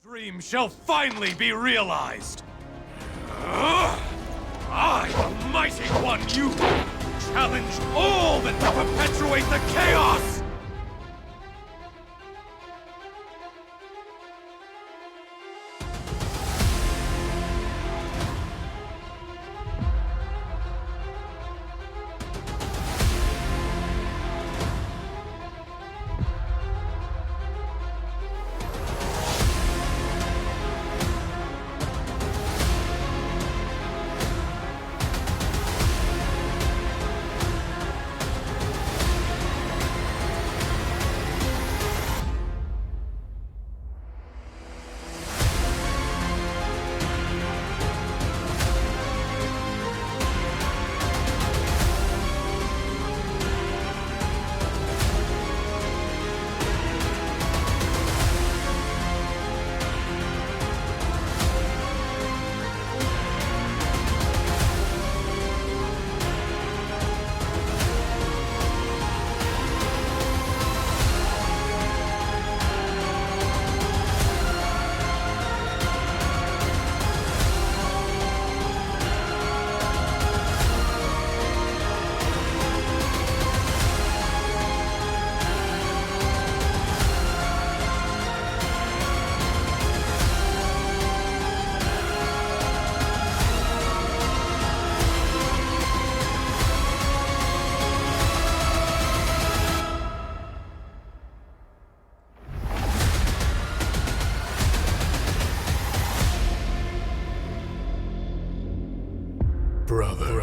Dream shall finally be realized! I, the mighty Guan Yu, challenge all that perpetuate the chaos! Brother.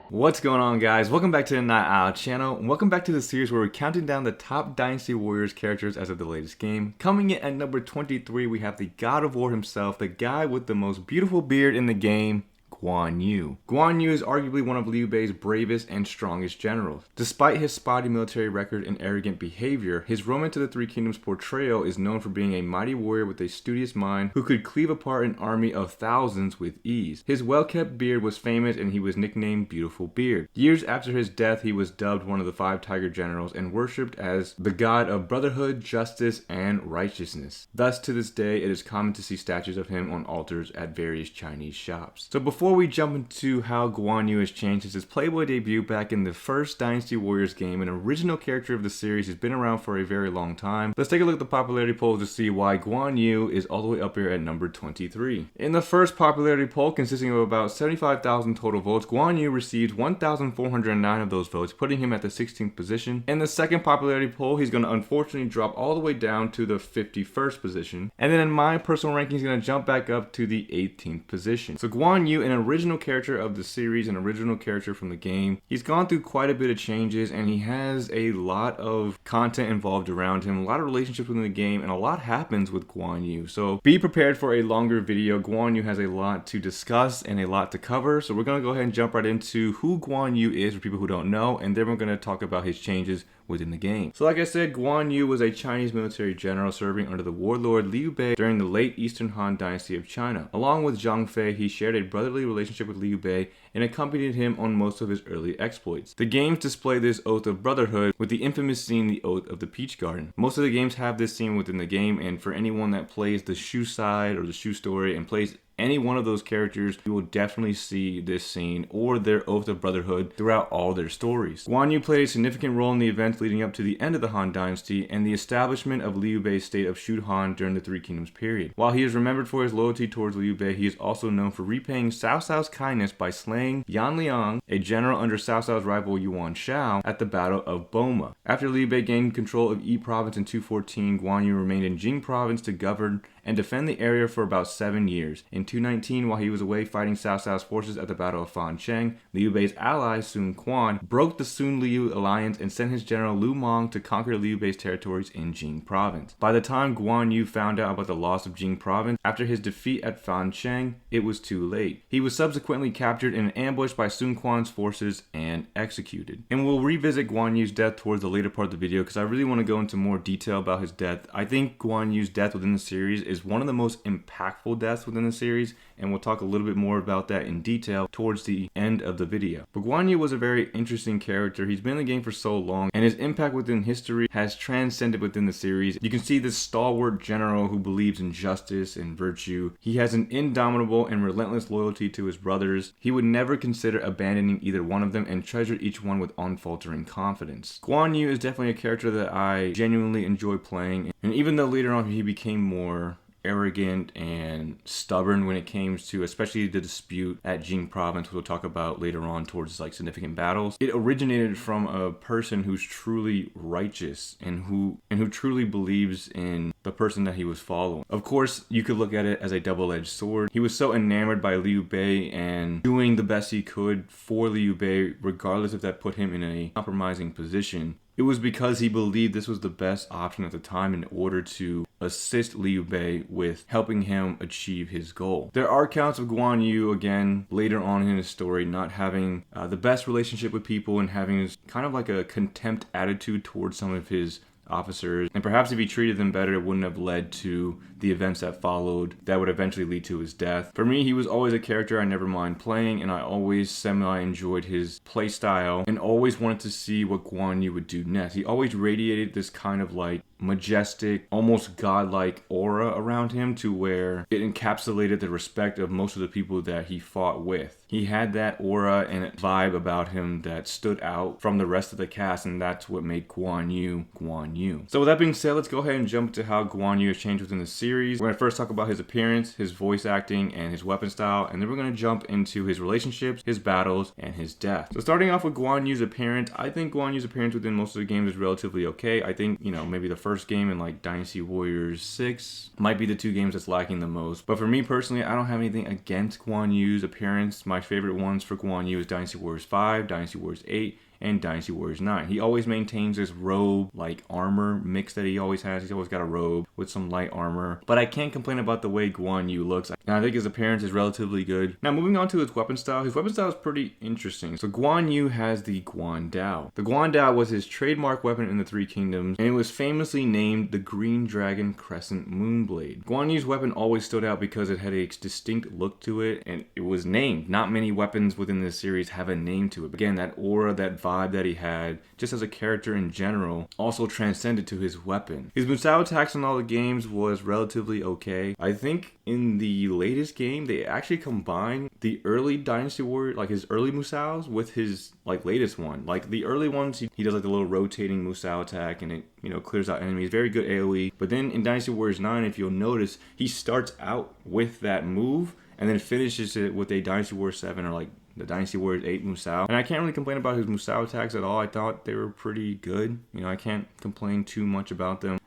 What's going on, guys? Welcome back to the Night Owl channel, and welcome back to the series where we're counting down the top Dynasty Warriors characters as of the latest game. Coming in at number 23, we have the God of War himself, the guy with the most beautiful beard in the game, Guan Yu. Guan Yu is arguably one of Liu Bei's bravest and strongest generals. Despite his spotty military record and arrogant behavior, his Roman to the Three Kingdoms portrayal is known for being a mighty warrior with a studious mind who could cleave apart an army of thousands with ease. His well-kept beard was famous and he was nicknamed Beautiful Beard. Years after his death, he was dubbed one of the 5 Tiger Generals and worshipped as the god of brotherhood, justice, and righteousness. Thus, to this day, it is common to see statues of him on altars at various Chinese shops. So before we jump into how Guan Yu has changed since his Playboy debut back in the first Dynasty Warriors game, an original character of the series, has been around for a very long time. Let's take a look at the popularity polls to see why Guan Yu is all the way up here at number 23. In the first popularity poll, consisting of about 75,000 total votes, Guan Yu received 1,409 of those votes, putting him at the 16th position. In the second popularity poll, he's going to unfortunately drop all the way down to the 51st position. And then in my personal ranking, he's going to jump back up to the 18th position. So Guan Yu, an original character of the series, an original character from the game, he's gone through quite a bit of changes and he has a lot of content involved around him, a lot of relationships within the game, and a lot happens with Guan Yu. So be prepared for a longer video. Guan Yu has a lot to discuss and a lot to cover, so we're going to go ahead and jump right into who Guan Yu is for people who don't know, and then we're going to talk about his changes within the game. So like I said, Guan Yu was a Chinese military general serving under the warlord Liu Bei during the late Eastern Han Dynasty of China. Along with Zhang Fei, he shared a brotherly relationship with Liu Bei and accompanied him on most of his early exploits. The games display this oath of brotherhood with the infamous scene, the Oath of the Peach Garden. Most of the games have this scene within the game, and for anyone that plays the Shu side or the Shu story and plays any one of those characters, you will definitely see this scene or their Oath of Brotherhood throughout all their stories. Guan Yu played a significant role in the events leading up to the end of the Han Dynasty and the establishment of Liu Bei's state of Shu Han during the Three Kingdoms period. While he is remembered for his loyalty towards Liu Bei, he is also known for repaying Cao Cao's kindness by slaying Yan Liang, a general under Cao Cao's rival Yuan Shao, at the Battle of Boma. After Liu Bei gained control of Yi Province in 214, Guan Yu remained in Jing Province to govern and defend the area for about 7 years. In 219, while he was away fighting Cao Cao's forces at the Battle of Fan Cheng, Liu Bei's ally Sun Quan broke the Sun-Liu alliance and sent his general Lu Meng to conquer Liu Bei's territories in Jing Province. By the time Guan Yu found out about the loss of Jing Province after his defeat at Fan Cheng, it was too late. He was subsequently captured in an ambush by Sun Quan's forces and executed. And we'll revisit Guan Yu's death towards the later part of the video because I really want to go into more detail about his death. I think Guan Yu's death within the series is is one of the most impactful deaths within the series, and we'll talk a little bit more about that in detail towards the end of the video. But Guan Yu was a very interesting character. He's been in the game for so long, and his impact within history has transcended within the series. You can see this stalwart general who believes in justice and virtue. He has an indomitable and relentless loyalty to his brothers. He would never consider abandoning either one of them and treasured each one with unfaltering confidence. Guan Yu is definitely a character that I genuinely enjoy playing, and even though later on he became more arrogant and stubborn when it came to especially the dispute at Jing province, which we'll talk about later on towards like significant battles, it originated from a person who's truly righteous and who truly believes in the person that he was following. Of course, you could look at it as a double-edged sword. He was so enamored by Liu Bei and doing the best he could for Liu Bei, regardless if that put him in a compromising position. It was because he believed this was the best option at the time in order to assist Liu Bei with helping him achieve his goal. There are accounts of Guan Yu, again, later on in his story, not having the best relationship with people and having kind of like a contempt attitude towards some of his officers, and perhaps if he treated them better, it wouldn't have led to the events that followed that would eventually lead to his death. For me, he was always a character I never mind playing, and I always semi-enjoyed his playstyle and always wanted to see what Guan Yu would do next. He always radiated this kind of like majestic, almost godlike aura around him to where it encapsulated the respect of most of the people that he fought with. He had that aura and vibe about him that stood out from the rest of the cast, and that's what made Guan Yu Guan Yu. So with that being said, let's go ahead and jump to how Guan Yu has changed within the series. We're going to first talk about his appearance, his voice acting, and his weapon style, and then we're going to jump into his relationships, his battles, and his death. So starting off with Guan Yu's appearance, I think Guan Yu's appearance within most of the games is relatively okay. I think, maybe the first game in like Dynasty Warriors 6 might be the two games that's lacking the most. But for me personally, I don't have anything against Guan Yu's appearance. My favorite ones for Guan Yu is Dynasty Warriors 5, Dynasty Warriors 8, and Dynasty Warriors 9. He always maintains this robe, like armor mix that he always has. He's always got a robe with some light armor. But I can't complain about the way Guan Yu looks. And I think his appearance is relatively good. Now moving on to his weapon style. His weapon style is pretty interesting. So Guan Yu has the Guan Dao. The Guan Dao was his trademark weapon in the Three Kingdoms, and it was famously named the Green Dragon Crescent Moonblade. Guan Yu's weapon always stood out because it had a distinct look to it, and it was named. Not many weapons within this series have a name to it. But again, that aura, that vibe that he had, just as a character in general, also transcended to his weapon. His Musou attacks in all the games was relatively okay. I think in the latest game, they actually combined the early Dynasty Warrior, like his early Musous, with his like latest one. Like the early ones, he does like the little rotating Musou attack, and it clears out enemies. Very good AoE. But then in Dynasty Warriors 9, if you'll notice, he starts out with that move and then finishes it with a Dynasty Warriors 7 or like the Dynasty Warriors 8 Musou. And I can't really complain about his Musou attacks at all. I thought they were pretty good. I can't complain too much about them.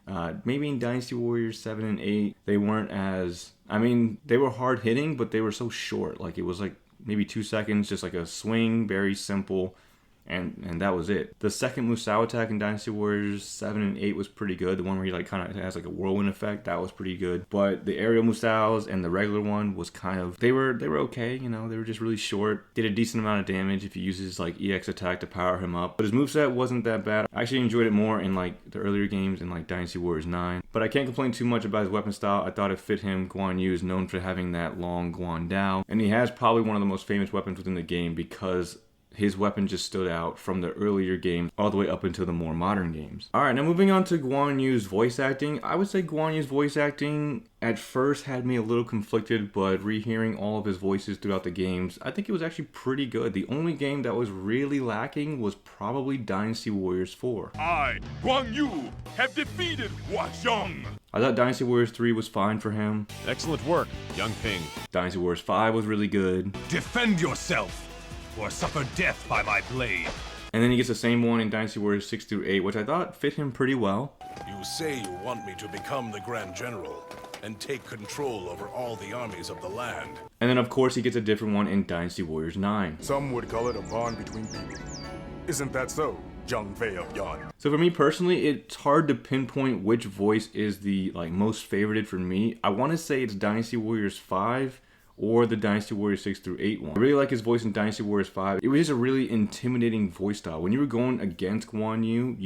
Maybe in Dynasty Warriors 7 and 8, they weren't as... they were hard hitting, but they were so short. Like, it was like maybe 2 seconds, just like a swing, very simple. And that was it. The second Musou attack in Dynasty Warriors 7 and 8 was pretty good. The one where he like kind of has like a whirlwind effect, that was pretty good. But the aerial Musous and the regular one was kind of, they were okay, they were just really short. Did a decent amount of damage if he uses like EX attack to power him up. But his moveset wasn't that bad. I actually enjoyed it more in like the earlier games in like Dynasty Warriors 9. But I can't complain too much about his weapon style. I thought it fit him. Guan Yu is known for having that long Guan Dao, and he has probably one of the most famous weapons within the game because his weapon just stood out from the earlier games all the way up into the more modern games. Alright, now moving on to Guan Yu's voice acting. I would say Guan Yu's voice acting at first had me a little conflicted, but rehearing all of his voices throughout the games, I think it was actually pretty good. The only game that was really lacking was probably Dynasty Warriors 4. I, Guan Yu, have defeated Hua Xiong. I thought Dynasty Warriors 3 was fine for him. Excellent work, young Ping. Dynasty Warriors 5 was really good. Defend yourself, or suffer death by my blade. And then he gets the same one in Dynasty Warriors 6 through 8, which I thought fit him pretty well. You say you want me to become the Grand General and take control over all the armies of the land. And then of course he gets a different one in Dynasty Warriors 9. Some would call it a bond between people. Isn't that so, Zheng Fei of Yan? So for me personally, it's hard to pinpoint which voice is the most favorited for me. I want to say it's Dynasty Warriors 5 or the Dynasty Warriors 6 through 8 one. I really like his voice in Dynasty Warriors 5. It was just a really intimidating voice style. When you were going against Guan Yu,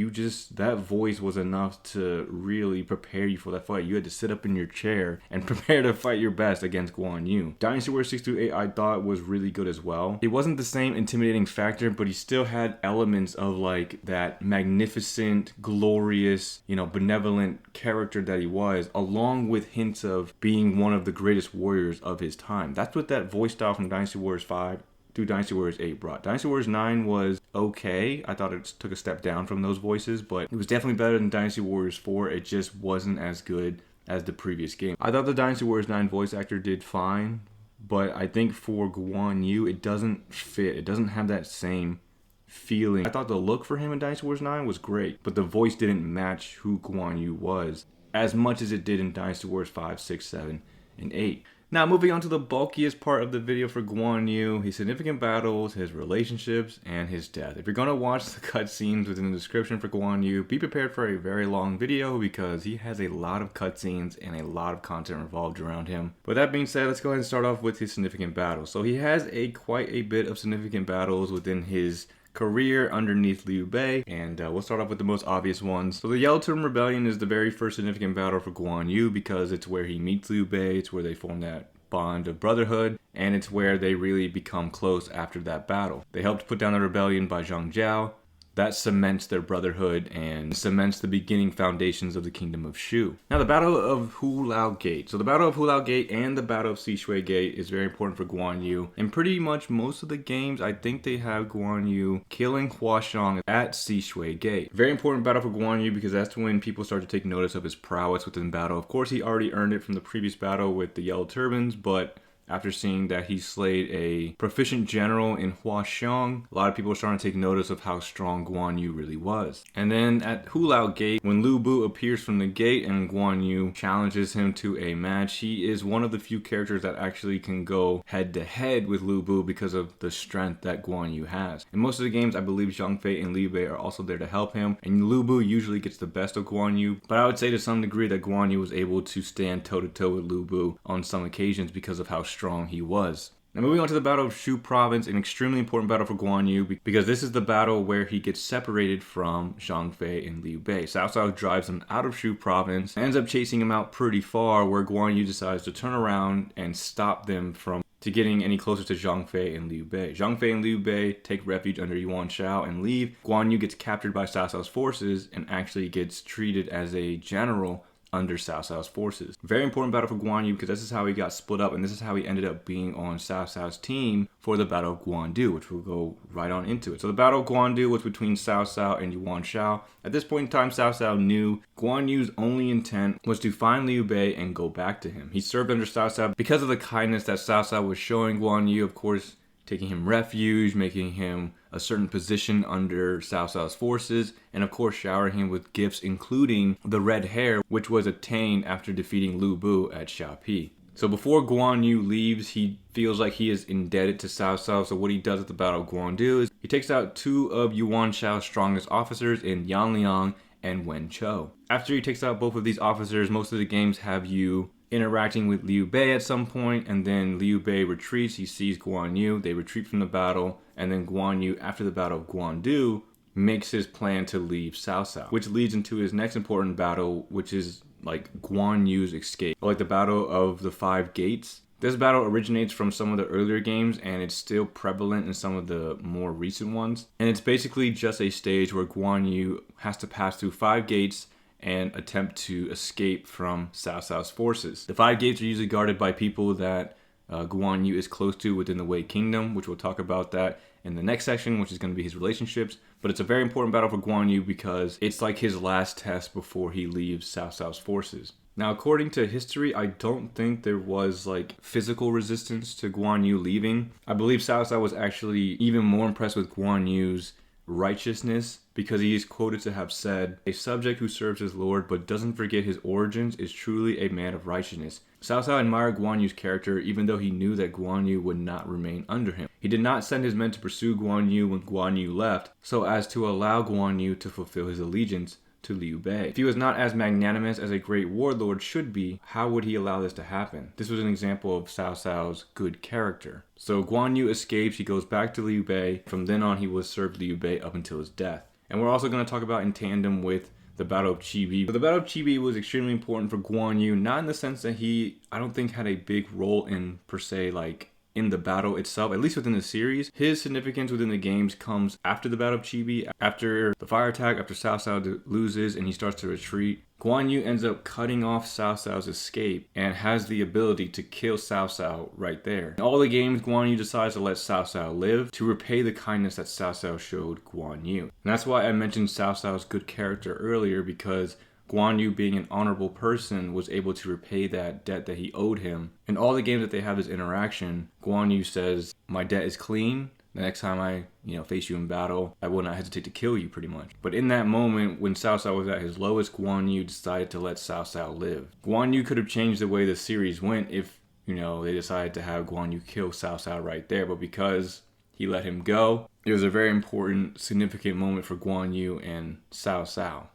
that voice was enough to really prepare you for that fight. You had to sit up in your chair and prepare to fight your best against Guan Yu. Dynasty Warriors 6 through 8 I thought was really good as well. It wasn't the same intimidating factor, but he still had elements of like that magnificent, glorious, benevolent character that he was, along with hints of being one of the greatest warriors of his time. That's what that voice style from Dynasty Warriors 5 through Dynasty Warriors 8 brought. Dynasty Warriors 9 was okay. I thought it took a step down from those voices, but it was definitely better than Dynasty Warriors 4. It just wasn't as good as the previous game. I thought the Dynasty Warriors 9 voice actor did fine, but I think for Guan Yu, it doesn't fit. It doesn't have that same feeling. I thought the look for him in Dynasty Warriors 9 was great, but the voice didn't match who Guan Yu was as much as it did in Dynasty Warriors 5, 6, 7, and 8. Now, moving on to the bulkiest part of the video for Guan Yu, his significant battles, his relationships, and his death. If you're going to watch the cutscenes within the description for Guan Yu, be prepared for a very long video because he has a lot of cutscenes and a lot of content revolved around him. With that being said, let's go ahead and start off with his significant battles. So he has quite a bit of significant battles within his career underneath Liu Bei, and we'll start off with the most obvious ones. So the Yellow Turban Rebellion is the very first significant battle for Guan Yu because it's where he meets Liu Bei, it's where they form that bond of brotherhood, and it's where they really become close after that battle. They helped put down the rebellion by Zhang Jiao. That cements their brotherhood and cements the beginning foundations of the kingdom of Shu. Now, the Battle of Hu Lao Gate. So the Battle of Hu Lao Gate and the Battle of Sishui Gate is very important for Guan Yu. And pretty much most of the games, I think they have Guan Yu killing Huashang at Sishui Gate. Very important battle for Guan Yu because that's when people start to take notice of his prowess within battle. Of course, he already earned it from the previous battle with the Yellow Turbans, but after seeing that he slayed a proficient general in Huashang, a lot of people are starting to take notice of how strong Guan Yu really was. And then at Hu Lao Gate, when Lu Bu appears from the gate and Guan Yu challenges him to a match, he is one of the few characters that actually can go head to head with Lu Bu because of the strength that Guan Yu has. In most of the games, I believe Zhang Fei and Liu Bei are also there to help him, and Lu Bu usually gets the best of Guan Yu, but I would say to some degree that Guan Yu was able to stand toe-to-toe with Lu Bu on some occasions because of how strong he was. Now, moving on to the Battle of Shu Province, an extremely important battle for Guan Yu because this is the battle where he gets separated from Zhang Fei and Liu Bei. Cao Cao drives him out of Shu Province, ends up chasing him out pretty far, where Guan Yu decides to turn around and stop them from getting any closer to Zhang Fei and Liu Bei. Zhang Fei and Liu Bei take refuge under Yuan Shao and leave. Guan Yu gets captured by Cao Cao's forces and actually gets treated as a general under Cao Cao's forces. Very important battle for Guan Yu because this is how he got split up, and this is how he ended up being on Cao Cao's team for the Battle of Guandu, which we'll go right on into it. So the Battle of Guandu was between Cao Cao and Yuan Shao. At this point in time, Cao Cao knew Guan Yu's only intent was to find Liu Bei and go back to him. He served under Cao Cao because of the kindness that Cao Cao was showing Guan Yu, of course, taking him refuge, making him a certain position under Cao Cao's forces, and of course showering him with gifts including the red hair, which was obtained after defeating Lu Bu at Xiapi. So before Guan Yu leaves, he feels like he is indebted to Cao Cao, so what he does at the Battle of Guandu is he takes out two of Yuan Shao's strongest officers in Yan Liang and Wen Chou. After he takes out both of these officers, most of the games have you interacting with Liu Bei at some point, and then Liu Bei retreats. He sees Guan Yu, they retreat from the battle, and then Guan Yu, after the Battle of Guandu, makes his plan to leave Cao Cao, which leads into his next important battle, which is like Guan Yu's escape, like the Battle of the Five Gates. This battle originates from some of the earlier games, and it's still prevalent in some of the more recent ones. And it's basically just a stage where Guan Yu has to pass through 5 gates and attempt to escape from Cao Cao's forces. The 5 gates are usually guarded by people that Guan Yu is close to within the Wei Kingdom, which we'll talk about that in the next section, which is going to be his relationships. But it's a very important battle for Guan Yu because it's like his last test before he leaves Cao Cao's forces. Now, according to history, I don't think there was like physical resistance to Guan Yu leaving. I believe Cao Cao was actually even more impressed with Guan Yu's righteousness, because he is quoted to have said, "A subject who serves his lord but doesn't forget his origins is truly a man of righteousness." Cao Cao admired Guan Yu's character even though he knew that Guan Yu would not remain under him. He did not send his men to pursue Guan Yu when Guan Yu left, so as to allow Guan Yu to fulfill his allegiance to Liu Bei. If he was not as magnanimous as a great warlord should be, how would he allow this to happen? This was an example of Cao Cao's good character. So Guan Yu escapes, he goes back to Liu Bei. From then on, he was served Liu Bei up until his death. And we're also going to talk about in tandem with the Battle of Chibi. But the Battle of Chibi was extremely important for Guan Yu, not in the sense that he, I don't think, had a big role in, per se, like, in the battle itself, at least within the series. His significance within the games comes after the Battle of Chibi, after the fire attack, after Cao Cao loses and he starts to retreat. Guan Yu ends up cutting off Cao Cao's escape and has the ability to kill Cao Cao right there. In all the games, Guan Yu decides to let Cao Cao live to repay the kindness that Cao Cao showed Guan Yu. And that's why I mentioned Cao Cao's good character earlier, because Guan Yu, being an honorable person, was able to repay that debt that he owed him. In all the games that they have this interaction, Guan Yu says, "My debt is clean. The next time I, face you in battle, I will not hesitate to kill you," pretty much. But in that moment, when Cao Cao was at his lowest, Guan Yu decided to let Cao Cao live. Guan Yu could have changed the way the series went if, they decided to have Guan Yu kill Cao Cao right there. But because he let him go, it was a very important, significant moment for Guan Yu and Cao Cao.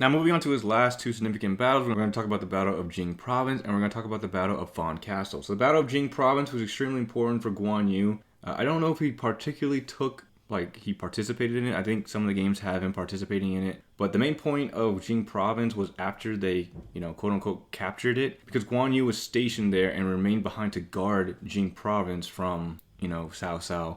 Now, moving on to his last two significant battles, we're going to talk about the Battle of Jing Province, and we're going to talk about the Battle of Fan Castle. So the Battle of Jing Province was extremely important for Guan Yu. I don't know if he particularly he participated in it. I think some of the games have him participating in it. But the main point of Jing Province was after they, quote unquote, captured it, because Guan Yu was stationed there and remained behind to guard Jing Province from, Cao Cao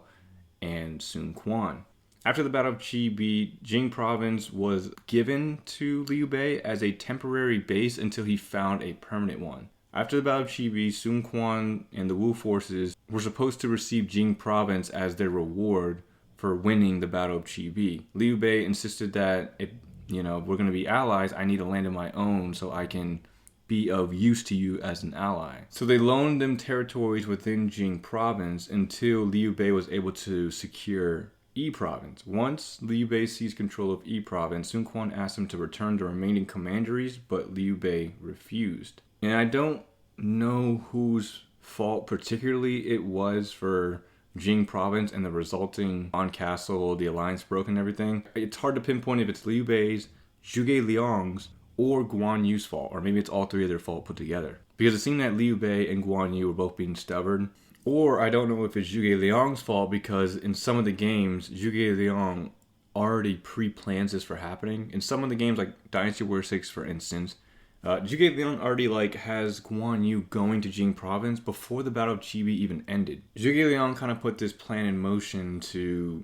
and Sun Quan. After the Battle of Chibi, Jing Province was given to Liu Bei as a temporary base until he found a permanent one. After the Battle of Chibi, Sun Quan and the Wu forces were supposed to receive Jing Province as their reward for winning the Battle of Chibi. Liu Bei insisted that if, we're going to be allies, I need a land of my own so I can be of use to you as an ally. So they loaned them territories within Jing Province until Liu Bei was able to secure E Province. Once Liu Bei seized control of E Province, Sun Quan asked him to return the remaining commanderies, but Liu Bei refused. And I don't know whose fault particularly it was for Jing Province and the resulting Fan Castle, the alliance broke and everything. It's hard to pinpoint if it's Liu Bei's, Zhuge Liang's, or Guan Yu's fault, or maybe it's all three of their fault put together. Because it seemed that Liu Bei and Guan Yu were both being stubborn. Or I don't know if it's Zhuge Liang's fault, because in some of the games, Zhuge Liang already pre-plans this for happening. In some of the games, like Dynasty Warrior 6, for instance, Zhuge Liang already has Guan Yu going to Jing Province before the Battle of Chibi even ended. Zhuge Liang kind of put this plan in motion to,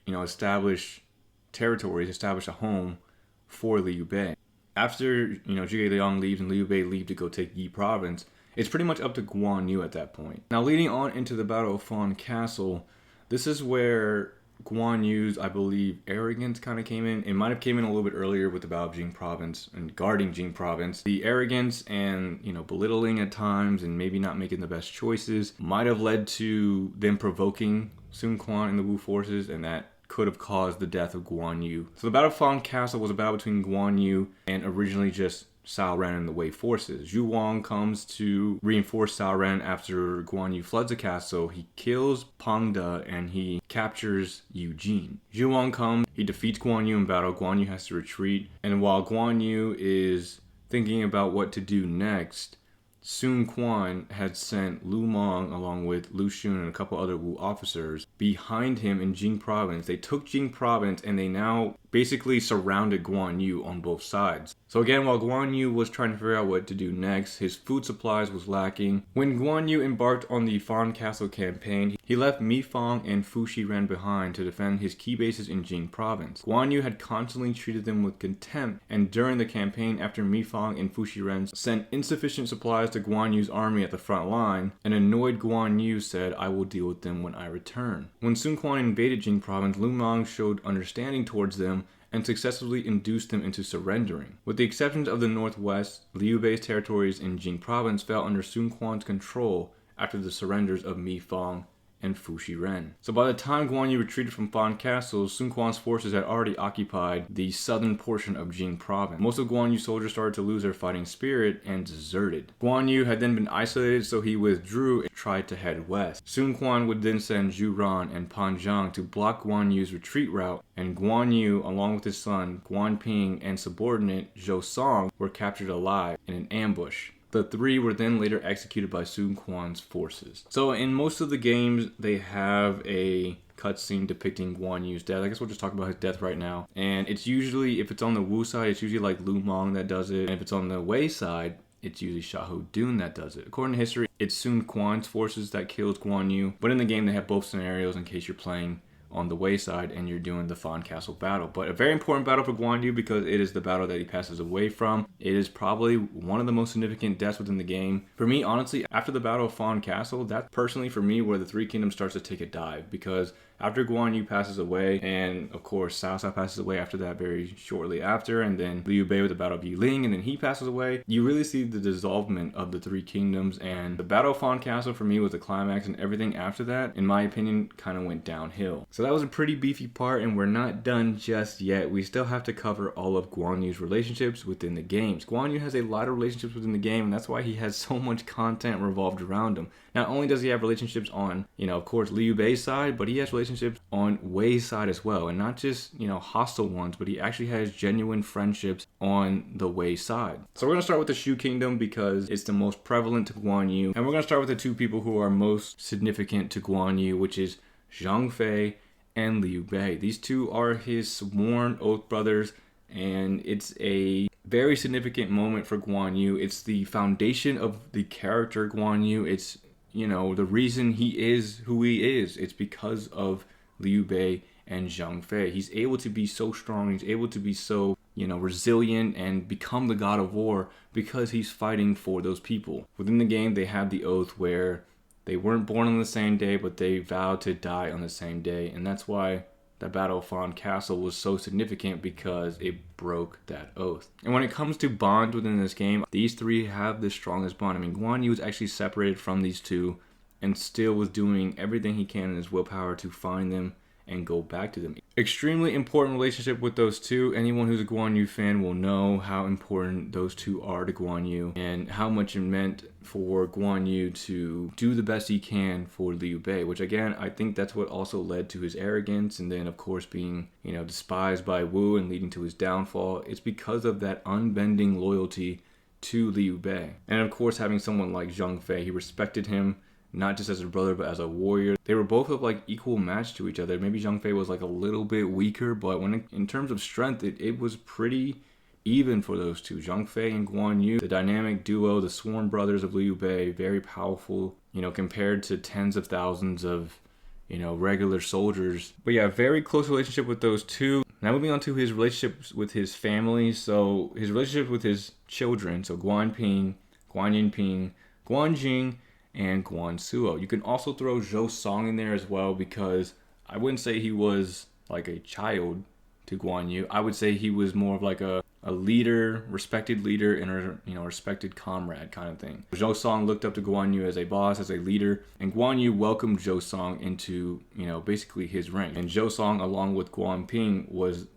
establish territories, establish a home for Liu Bei. After, Zhuge Liang leaves and Liu Bei leave to go take Yi Province, it's pretty much up to Guan Yu at that point. Now, leading on into the Battle of Fan Castle, this is where Guan Yu's, I believe, arrogance kind of came in. It might have came in a little bit earlier with the Battle of Jing Province and guarding Jing Province. The arrogance and, belittling at times and maybe not making the best choices might have led to them provoking Sun Quan and the Wu forces, and that could have caused the death of Guan Yu. So the Battle of Fan Castle was a battle between Guan Yu and originally just Cao Ren and the Wei forces. Zhu Wang comes to reinforce Cao Ren after Guan Yu floods the castle. He kills Pang De and he captures Yu Jin. Zhu Wang comes, he defeats Guan Yu in battle. Guan Yu has to retreat. And while Guan Yu is thinking about what to do next, Sun Quan had sent Lu Meng along with Lu Xun and a couple other Wu officers behind him in Jing Province. They took Jing Province and they now basically surrounded Guan Yu on both sides. So again, while Guan Yu was trying to figure out what to do next, his food supplies was lacking. When Guan Yu embarked on the Fan Castle campaign, he left Mi Fang and Fu Shiren behind to defend his key bases in Jing Province. Guan Yu had constantly treated them with contempt, and during the campaign after Mi Fang and Fu Shiren sent insufficient supplies to Guan Yu's army at the front line, an annoyed Guan Yu said, "I will deal with them when I return." When Sun Quan invaded Jing Province, Lu Meng showed understanding towards them and successfully induced them into surrendering. With the exceptions of the northwest, Liu Bei's territories in Jing Province fell under Sun Quan's control after the surrenders of Mi Fang and Fushi-Ren. So by the time Guan Yu retreated from Fan Castle, Sun Quan's forces had already occupied the southern portion of Jing province. Most of Guan Yu's soldiers started to lose their fighting spirit and deserted. Guan Yu had then been isolated, so he withdrew and tried to head west. Sun Quan would then send Zhu Ran and Pan Zhang to block Guan Yu's retreat route, and Guan Yu, along with his son Guan Ping and subordinate Zhou Song, were captured alive in an ambush. The three were then later executed by Sun Quan's forces. So in most of the games, they have a cutscene depicting Guan Yu's death. I guess we'll just talk about his death right now. And it's usually, if it's on the Wu side, it's usually like Lu Meng that does it. And if it's on the Wei side, it's usually Xiahou Dun that does it. According to history, it's Sun Quan's forces that kills Guan Yu. But in the game, they have both scenarios in case you're playing on the Wei side and you're doing the Fan Castle battle. But a very important battle for Guan Yu because it is the battle that he passes away from. It is probably one of the most significant deaths within the game. For me, honestly, after the battle of Fan Castle, that's personally for me where the Three Kingdoms starts to take a dive, because after Guan Yu passes away, and of course Cao Cao passes away after that very shortly after, and then Liu Bei with the Battle of Yiling, and then he passes away, you really see the dissolvement of the Three Kingdoms. And the Battle of Fan Castle for me was the climax, and everything after that, in my opinion, kind of went downhill. So that was a pretty beefy part, and we're not done just yet. We still have to cover all of Guan Yu's relationships within the games. Guan Yu has a lot of relationships within the game, and that's why he has so much content revolved around him. Not only does he have relationships on, of course, Liu Bei's side, but he has relationships on Wei's side as well. And not just, hostile ones, but he actually has genuine friendships on the Wei side. So we're going to start with the Shu Kingdom because it's the most prevalent to Guan Yu. And we're going to start with the two people who are most significant to Guan Yu, which is Zhang Fei and Liu Bei. These two are his sworn oath brothers, and it's a very significant moment for Guan Yu. It's the foundation of the character Guan Yu. It's the reason he is who he is. It's because of Liu Bei and Zhang Fei. He's able to be so strong. He's able to be so, resilient and become the god of war because he's fighting for those people. Within the game, they have the oath where they weren't born on the same day, but they vowed to die on the same day. And that's why the Battle of Fan Castle was so significant, because it broke that oath. And when it comes to bond within this game, these three have the strongest bond. I mean, Guan Yu was actually separated from these two and still was doing everything he can in his willpower to find them and go back to them. Extremely important relationship with those two. Anyone who's a Guan Yu fan will know how important those two are to Guan Yu and how much it meant for Guan Yu to do the best he can for Liu Bei, which again, I think that's what also led to his arrogance, and then of course being, despised by Wu and leading to his downfall. It's because of that unbending loyalty to Liu Bei. And of course, having someone like Zhang Fei, he respected him not just as a brother, but as a warrior. They were both of equal match to each other. Maybe Zhang Fei was a little bit weaker, but in terms of strength, it was pretty even for those two. Zhang Fei and Guan Yu, the dynamic duo, the sworn brothers of Liu Bei, very powerful, compared to tens of thousands of, regular soldiers. But yeah, very close relationship with those two. Now moving on to his relationships with his family. So his relationship with his children, so Guan Ping, Guan Yinping, Guan Jing, and Guan Suo. You can also throw Zhou Song in there as well, because I wouldn't say he was like a child to Guan Yu. I would say he was more of like a leader, respected leader, and a respected comrade kind of thing. Zhou Song looked up to Guan Yu as a boss, as a leader, and Guan Yu welcomed Zhou Song into, basically his rank. And Zhou Song, along with Guan Ping,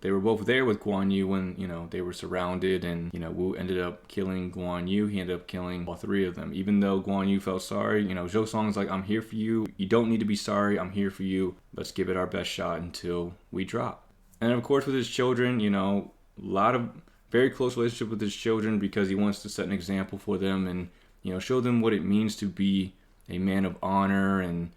they were both there with Guan Yu when, they were surrounded, and, Wu ended up killing Guan Yu. He ended up killing all three of them. Even though Guan Yu felt sorry, Zhou Song's like, I'm here for you. You don't need to be sorry. I'm here for you. Let's give it our best shot until we drop. And of course, with his children, a lot of very close relationship with his children, because he wants to set an example for them and, show them what it means to be a man of honor and,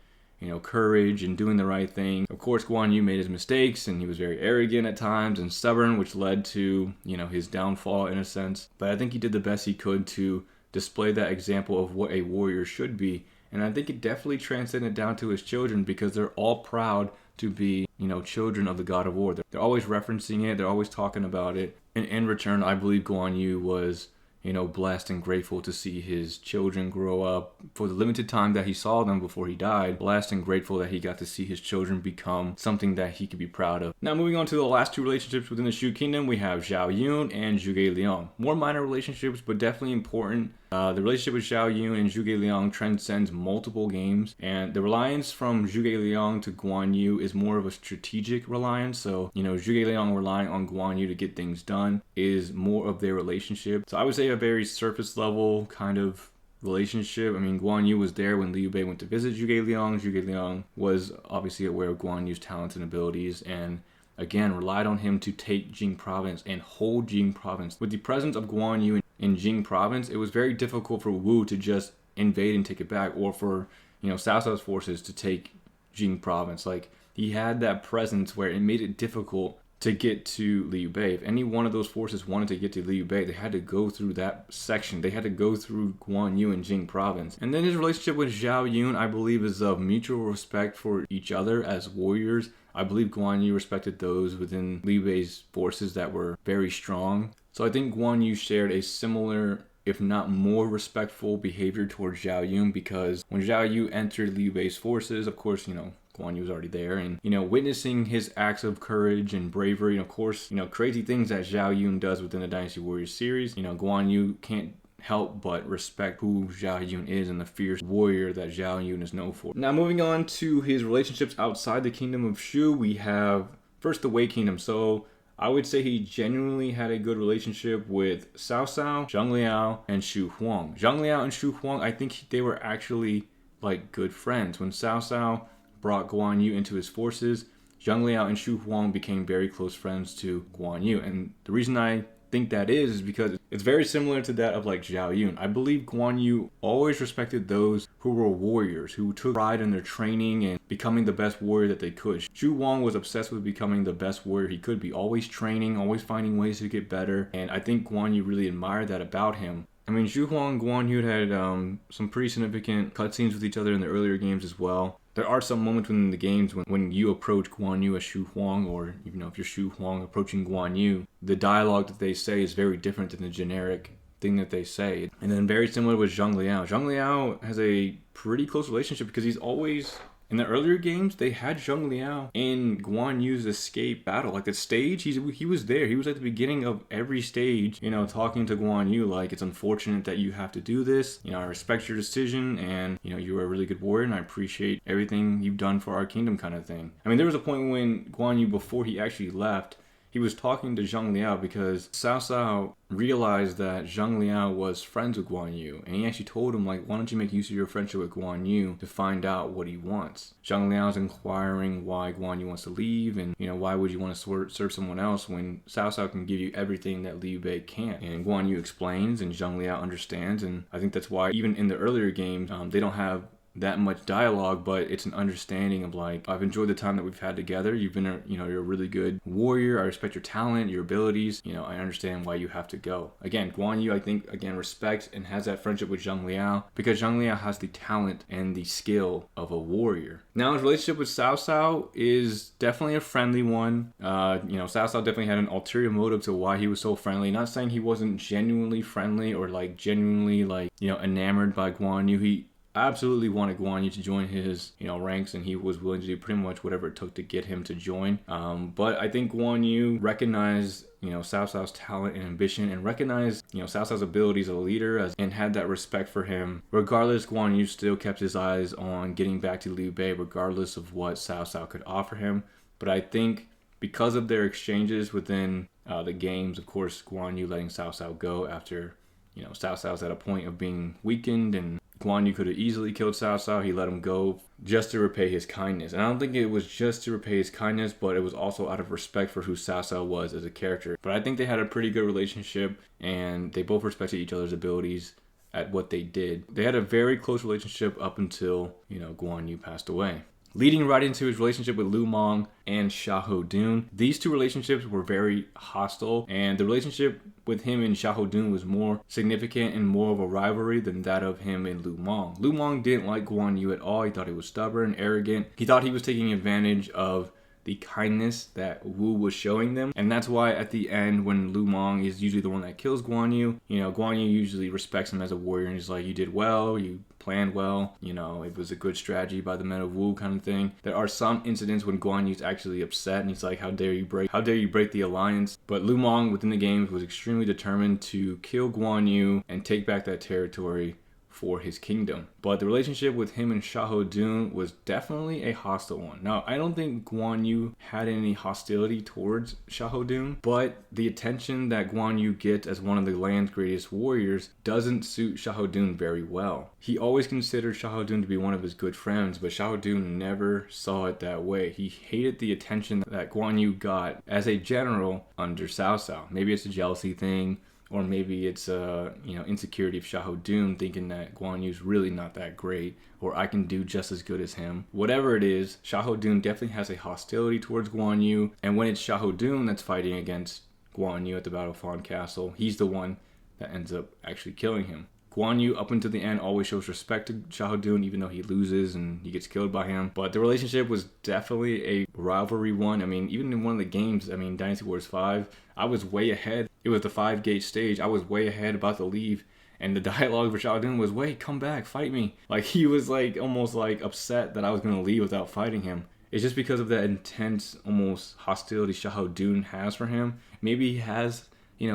courage and doing the right thing. Of course, Guan Yu made his mistakes, and he was very arrogant at times and stubborn, which led to, his downfall in a sense. But I think he did the best he could to display that example of what a warrior should be. And I think it definitely transcended down to his children, because they're all proud to be, children of the God of War. They're always referencing it. They're always talking about it. And in return, I believe Guan Yu was, blessed and grateful to see his children grow up for the limited time that he saw them before he died. Blessed and grateful that he got to see his children become something that he could be proud of. Now, moving on to the last two relationships within the Shu Kingdom, we have Zhao Yun and Zhuge Liang. More minor relationships, but definitely important The relationship with Zhao Yun and Zhuge Liang transcends multiple games, and the reliance from Zhuge Liang to Guan Yu is more of a strategic reliance. So, Zhuge Liang relying on Guan Yu to get things done is more of their relationship. So I would say a very surface level kind of relationship. I mean, Guan Yu was there when Liu Bei went to visit Zhuge Liang. Zhuge Liang was obviously aware of Guan Yu's talents and abilities, and again relied on him to take Jing province and hold Jing province. With the presence of Guan Yu in Jing province, it was very difficult for Wu to just invade and take it back, or for Cao Cao's forces to take Jing province. Like, he had that presence where it made it difficult to get to Liu Bei. If any one of those forces wanted to get to Liu Bei, they had to go through that section. They had to go through Guan Yu and Jing province. And then his relationship with Zhao Yun, I believe, is of mutual respect for each other as warriors. I believe Guan Yu respected those within Liu Bei's forces that were very strong. So I think Guan Yu shared a similar, if not more respectful behavior towards Zhao Yun, because when Zhao Yu entered Liu Bei's forces, of course, Guan Yu was already there, and witnessing his acts of courage and bravery, and of course, crazy things that Zhao Yun does within the Dynasty Warriors series, Guan Yu can't help but respect who Zhao Yun is and the fierce warrior that Zhao Yun is known for. Now, moving on to his relationships outside the Kingdom of Shu, we have first the Wei Kingdom. So I would say he genuinely had a good relationship with Cao Cao, Zhang Liao, and Xu Huang. Zhang Liao and Xu Huang, I think they were actually like good friends. When Cao Cao brought Guan Yu into his forces, Zhang Liao and Xu Huang became very close friends to Guan Yu. And the reason I think that is because it's very similar to that of like Zhao Yun. I believe Guan Yu always respected those who were warriors, who took pride in their training and becoming the best warrior that they could. Xu Huang was obsessed with becoming the best warrior he could be, always training, always finding ways to get better. And I think Guan Yu really admired that about him. I mean, Xu Huang and Guan Yu had some pretty significant cutscenes with each other in the earlier games as well. There are some moments within the games when you approach Guan Yu as Xu Huang, or if you're Xu Huang approaching Guan Yu, the dialogue that they say is very different than the generic thing that they say. And then very similar with Zhang Liao. Zhang Liao has a pretty close relationship because he's always, in the earlier games, they had Zhang Liao in Guan Yu's escape battle. Like the stage, he was there. He was at the beginning of every stage, talking to Guan Yu like, it's unfortunate that you have to do this. I respect your decision, and, you're a really good warrior, and I appreciate everything you've done for our kingdom kind of thing. I mean, there was a point when Guan Yu, before he actually left, he was talking to Zhang Liao because Cao Cao realized that Zhang Liao was friends with Guan Yu. And he actually told him, like, why don't you make use of your friendship with Guan Yu to find out what he wants? Zhang Liao's inquiring why Guan Yu wants to leave, and, why would you want to serve someone else when Cao Cao can give you everything that Liu Bei can't? And Guan Yu explains, and Zhang Liao understands, and I think that's why even in the earlier games, they don't have that much dialogue, but it's an understanding of like, I've enjoyed the time that we've had together. You've been you're a really good warrior. I respect your talent, your abilities. I understand why you have to go. Again, Guan Yu, I think, again, respects and has that friendship with Zhang Liao because Zhang Liao has the talent and the skill of a warrior. Now, his relationship with Cao Cao is definitely a friendly one. Cao Cao definitely had an ulterior motive to why he was so friendly. Not saying he wasn't genuinely friendly or like genuinely like, enamored by Guan Yu. He absolutely wanted Guan Yu to join his, ranks, and he was willing to do pretty much whatever it took to get him to join. But I think Guan Yu recognized, Cao Cao's talent and ambition, and recognized, Cao Cao's abilities as a leader, and had that respect for him. Regardless, Guan Yu still kept his eyes on getting back to Liu Bei, regardless of what Cao Cao could offer him. But I think because of their exchanges within the games, of course, Guan Yu letting Cao Cao go after, Cao Cao's at a point of being weakened, and Guan Yu could have easily killed Cao Cao. He let him go just to repay his kindness. And I don't think it was just to repay his kindness, but it was also out of respect for who Cao Cao was as a character. But I think they had a pretty good relationship, and they both respected each other's abilities at what they did. They had a very close relationship up until, Guan Yu passed away. Leading right into his relationship with Lu Meng and Xiahou Dun. These two relationships were very hostile, and the relationship with him and Xiahou Dun was more significant and more of a rivalry than that of him and Lu Meng. Lu Meng didn't like Guan Yu at all. He thought he was stubborn, arrogant. He thought he was taking advantage of the kindness that Wu was showing them. And that's why at the end, when Lu Meng is usually the one that kills Guan Yu, Guan Yu usually respects him as a warrior and is like, you did well, you planned well. You know, it was a good strategy by the men of Wu kind of thing. There are some incidents when Guan Yu's actually upset and he's like, how dare you break the alliance? But Lu Meng within the games was extremely determined to kill Guan Yu and take back that territory for his kingdom. But the relationship with him and Xiahou Dun was definitely a hostile one. Now, I don't think Guan Yu had any hostility towards Xiahou Dun, but the attention that Guan Yu gets as one of the land's greatest warriors doesn't suit Xiahou Dun very well. He always considered Xiahou Dun to be one of his good friends, but Xiahou Dun never saw it that way. He hated the attention that Guan Yu got as a general under Cao Cao. Maybe it's a jealousy thing, or maybe it's insecurity of Xiahou Dun thinking that Guan Yu's really not that great, or I can do just as good as him. Whatever it is, Xiahou Dun definitely has a hostility towards Guan Yu, and when it's Xiahou Dun that's fighting against Guan Yu at the Battle of Fawn Castle, he's the one that ends up actually killing him. Guan Yu, up until the end, always shows respect to Xiahou Dun, even though he loses and he gets killed by him. But the relationship was definitely a rivalry one. I mean, even in one of the games, Dynasty Wars 5, I was way ahead. It was the 5-gate stage. I was way ahead, about to leave. And the dialogue for Xiahou Dun was, wait, come back, fight me. Like, he was like almost like upset that I was going to leave without fighting him. It's just because of that intense, almost hostility Xiahou Dun has for him. Maybe he has,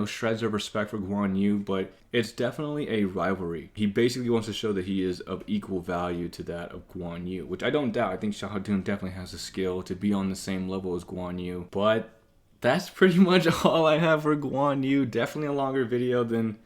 shreds of respect for Guan Yu, but it's definitely a rivalry. He basically wants to show that he is of equal value to that of Guan Yu, which I don't doubt. I think Xiahou Dun definitely has the skill to be on the same level as Guan Yu. But that's pretty much all I have for Guan Yu. Definitely a longer video than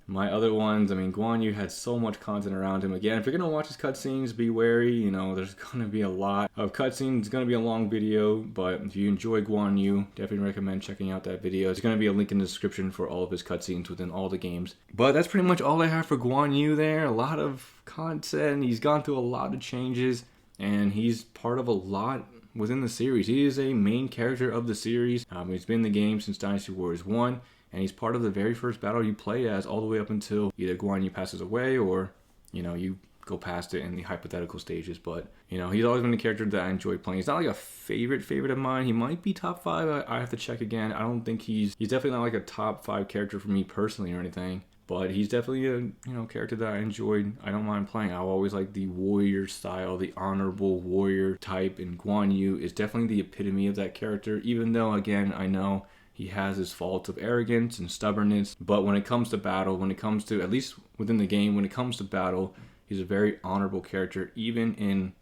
my other ones. Guan Yu had so much content around him. Again, if you're going to watch his cutscenes, be wary. There's going to be a lot of cutscenes. It's going to be a long video, but if you enjoy Guan Yu, definitely recommend checking out that video. There's going to be a link in the description for all of his cutscenes within all the games. But that's pretty much all I have for Guan Yu there. A lot of content. He's gone through a lot of changes, and he's part of a lot within the series. He is a main character of the series. He's been in the game since Dynasty Warriors 1. And he's part of the very first battle you play as, all the way up until either Guan Yu passes away or, you go past it in the hypothetical stages. But, he's always been a character that I enjoy playing. He's not like a favorite of mine. He might be top 5. I have to check again. I don't think he's definitely not like a top 5 character for me personally or anything. But he's definitely a character that I enjoyed. I don't mind playing. I always like the warrior style, the honorable warrior type. And Guan Yu is definitely the epitome of that character. Even though, again, I know he has his faults of arrogance and stubbornness, but when it comes to battle, when it comes to, at least within the game, when it comes to battle, he's a very honorable character. Even in,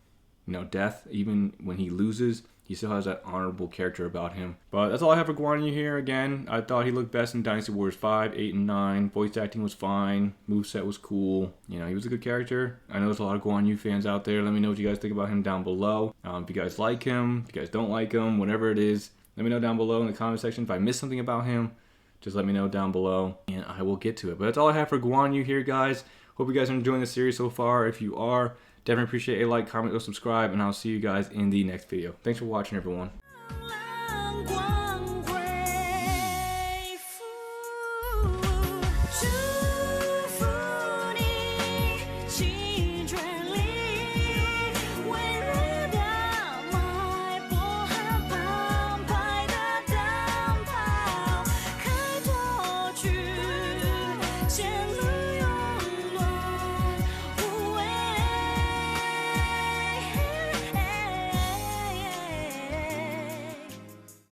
death, even when he loses, he still has that honorable character about him. But that's all I have for Guan Yu here. Again, I thought he looked best in Dynasty Warriors 5, 8, and 9. Voice acting was fine. Moveset was cool. He was a good character. I know there's a lot of Guan Yu fans out there. Let me know what you guys think about him down below. If you guys like him, if you guys don't like him, whatever it is, let me know down below in the comment section. If I missed something about him, just let me know down below, and I will get to it. But that's all I have for Guan Yu here, guys. Hope you guys are enjoying the series so far. If you are, definitely appreciate a like, comment, or subscribe, and I'll see you guys in the next video. Thanks for watching, everyone. True.